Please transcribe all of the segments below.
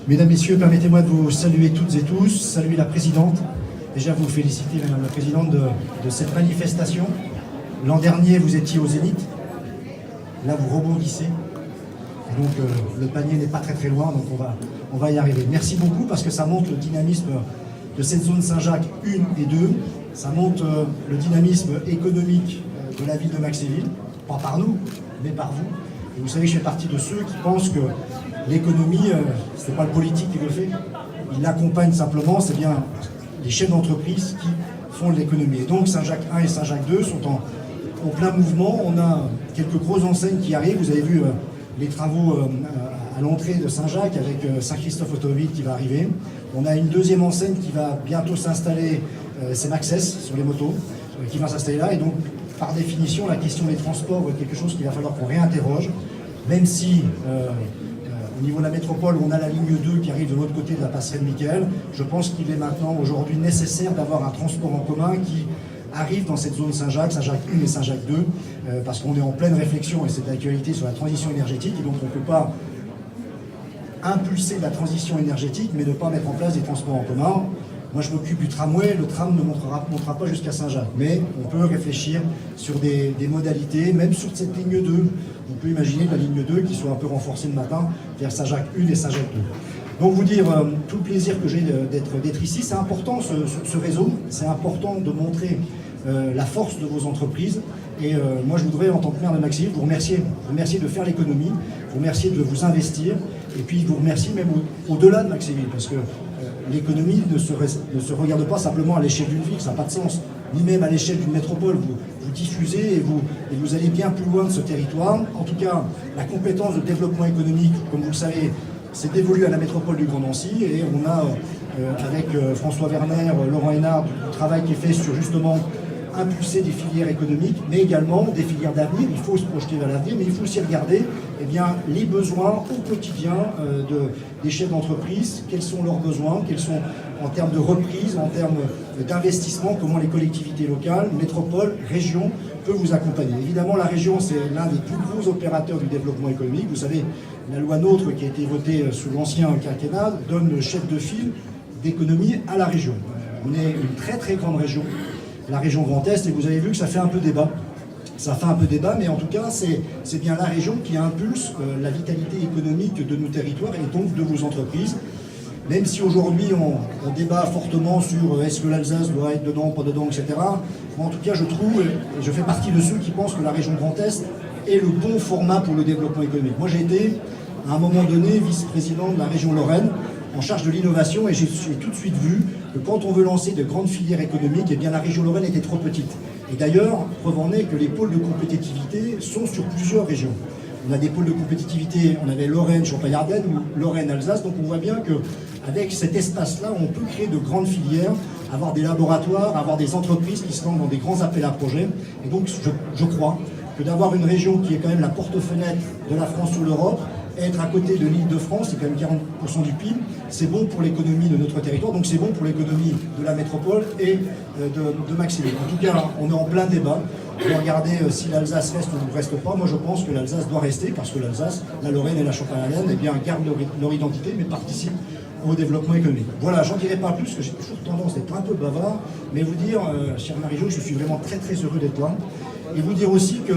Mesdames, Messieurs, permettez-moi de vous saluer toutes et tous, saluer la présidente. Déjà vous féliciter, Madame la Présidente, de cette manifestation. L'an dernier, vous étiez au Zénith. Là, vous rebondissez. Donc, le panier n'est pas très loin, donc on va y arriver. Merci beaucoup parce que ça montre le dynamisme de cette zone Saint-Jacques 1 et 2. Ça montre le dynamisme économique de la ville de Maxéville. Pas par nous, mais par vous. Et vous savez, je fais partie de ceux qui pensent que l'économie, ce n'est pas le politique qui le fait. Il l'accompagne simplement, c'est bien les chefs d'entreprise qui font de l'économie. Et donc Saint-Jacques 1 et Saint-Jacques 2 sont en plein mouvement. On a quelques grosses enseignes qui arrivent. Vous avez vu les travaux à l'entrée de Saint-Jacques avec Saint-Christophe Automobile qui va arriver. On a une deuxième enseigne qui va bientôt s'installer, c'est Maxès sur les motos, qui va s'installer là. Et donc, par définition, la question des transports va être quelque chose qu'il va falloir qu'on réinterroge, même si au niveau de la métropole, on a la ligne 2 qui arrive de l'autre côté de la passerelle Michael. Je pense qu'il est maintenant aujourd'hui nécessaire d'avoir un transport en commun qui arrive dans cette zone Saint-Jacques, Saint-Jacques 1 et Saint-Jacques 2, parce qu'on est en pleine réflexion, et c'est l'actualité sur la transition énergétique, et donc on ne peut pas impulser la transition énergétique, mais ne pas mettre en place des transports en commun. Moi, je m'occupe du tramway, le tram ne montera pas jusqu'à Saint-Jacques, mais on peut réfléchir sur des modalités, même sur cette ligne 2. On peut imaginer la ligne 2 qui soit un peu renforcée le matin vers Saint-Jacques 1 et Saint-Jacques 2. Donc vous dire tout le plaisir que j'ai d'être ici, c'est important ce réseau, c'est important de montrer la force de vos entreprises. Et moi, je voudrais, en tant que maire de Maxéville, vous remercier de faire l'économie, vous remercier de vous investir, et puis vous remercier même au-delà de Maxéville, parce que l'économie ne se regarde pas simplement à l'échelle d'une ville, ça n'a pas de sens, ni même à l'échelle d'une métropole. Vous diffusez et vous allez bien plus loin de ce territoire. En tout cas, la compétence de développement économique, comme vous le savez, c'est dévolu à la métropole du Grand Nancy, et on a, avec François Werner, Laurent Hénard, du travail qui est fait sur justement impulser des filières économiques, mais également des filières d'avenir. Il faut se projeter vers l'avenir, mais il faut aussi regarder les besoins au quotidien des chefs d'entreprise, quels sont leurs besoins, quels sont en termes de reprise, en termes d'investissement, comment les collectivités locales, métropoles, régions peuvent vous accompagner. Évidemment, la région, c'est l'un des plus gros opérateurs du développement économique. Vous savez, la loi NOTRe, qui a été votée sous l'ancien quinquennat, donne le chef de file d'économie à la région. On est une très grande région, la région Grand Est, et vous avez vu que ça fait un peu débat. Ça fait un peu débat, mais en tout cas, c'est bien la région qui impulse la vitalité économique de nos territoires et donc de vos entreprises. Même si aujourd'hui on débat fortement sur est-ce que l'Alsace doit être dedans, pas dedans, etc. Mais en tout cas, je trouve, et je fais partie de ceux qui pensent que la région Grand Est est le bon format pour le développement économique. Moi, j'ai été, à un moment donné, vice-président de la région Lorraine, en charge de l'innovation, et j'ai tout de suite vu que quand on veut lancer de grandes filières économiques, eh bien la région Lorraine était trop petite. Et d'ailleurs, preuve en est que les pôles de compétitivité sont sur plusieurs régions. On a des pôles de compétitivité, on avait Lorraine, Champagne-Ardenne ou Lorraine-Alsace, donc on voit bien qu'avec cet espace-là, on peut créer de grandes filières, avoir des laboratoires, avoir des entreprises qui se lancent dans des grands appels à projets. Et donc je crois que d'avoir une région qui est quand même la porte-fenêtre de la France sur l'Europe, être à côté de l'Île-de-France, c'est quand même 40% du PIB, c'est bon pour l'économie de notre territoire, donc c'est bon pour l'économie de la métropole et de Maxéville. En tout cas, on est en plein débat. On va regarder si l'Alsace reste ou ne reste pas. Moi, je pense que l'Alsace doit rester, parce que l'Alsace, la Lorraine et la Champagne-Ardenne, eh bien, gardent leur identité, mais participent au développement économique. Voilà, j'en dirai pas plus, parce que j'ai toujours tendance à être un peu bavard, mais vous dire, chère Marie-Jo, je suis vraiment très heureux d'être là, et vous dire aussi que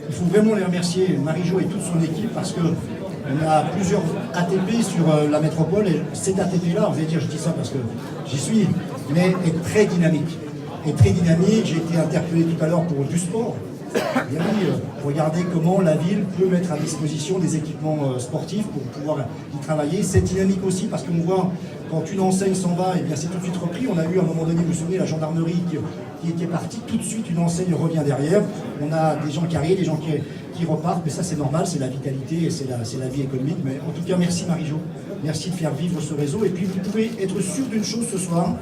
il faut vraiment les remercier, Marie-Jo et toute son équipe, parce qu'on a plusieurs ATP sur la métropole, et cet ATP-là, vous allez dire, je dis ça parce que j'y suis, mais est très dynamique. J'ai été interpellé tout à l'heure pour du sport. Et oui, regardez comment la ville peut mettre à disposition des équipements sportifs pour pouvoir y travailler. C'est dynamique aussi parce qu'on voit, quand une enseigne s'en va, et bien c'est tout de suite repris. On a eu à un moment donné, vous vous souvenez, la gendarmerie qui était partie, tout de suite une enseigne revient derrière. On a des gens qui arrivent, des gens qui repartent, mais ça c'est normal, c'est la vitalité et c'est la vie économique. Mais en tout cas, merci Marie-Jo, merci de faire vivre ce réseau. Et puis vous pouvez être sûr d'une chose ce soir,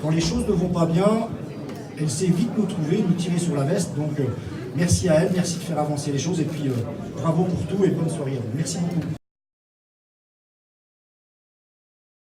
quand les choses ne vont pas bien, elle sait vite nous trouver, nous tirer sur la veste. Donc merci à elle, merci de faire avancer les choses, et puis bravo pour tout et bonne soirée à vous. Merci beaucoup.